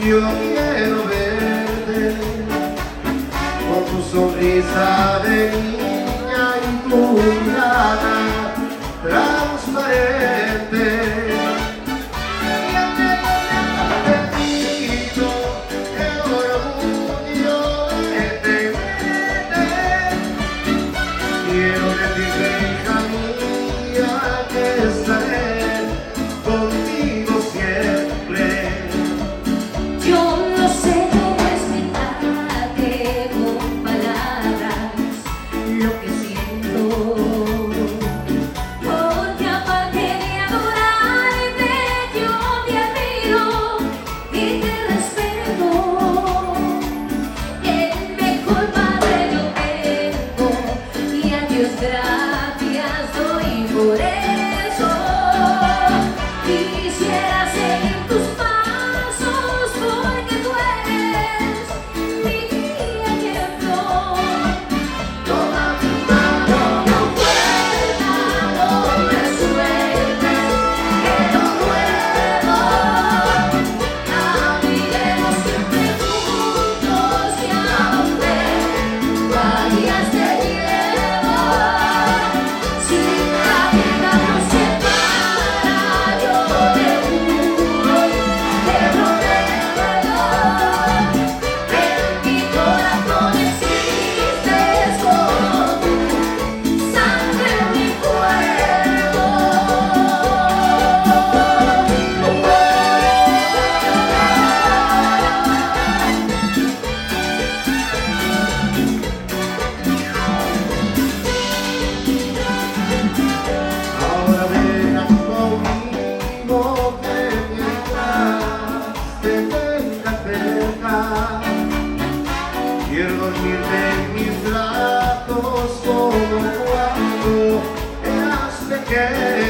Yo quiero verte con tu sonrisa de niña y tu mirada transparente. Y el perdido, el orgullo que te mete. Quiero decirte, hija mía, que estaré contigo siempre. Yo no sé cómo explicarte con palabras lo que siento, porque aparte de adorarte yo te admiro y te respeto. El mejor padre yo tengo y a Dios gracias doy por eso. Quisiera seguir tus pasos porque tú eres mi guía y ejemplo. Toma mi mano, no fuerza, no me sueltes, que no puedo. Caminemos siempre juntos y a donde vayas te llevo. Si la vida nos separa, yo te juro y te prometo, en mi corazón existes como tu sangre en mi cuerpo. Ahora ven conmigo que mientras te tenga cerca, quiero dormirte en mis brazos como cuando eras pequeña.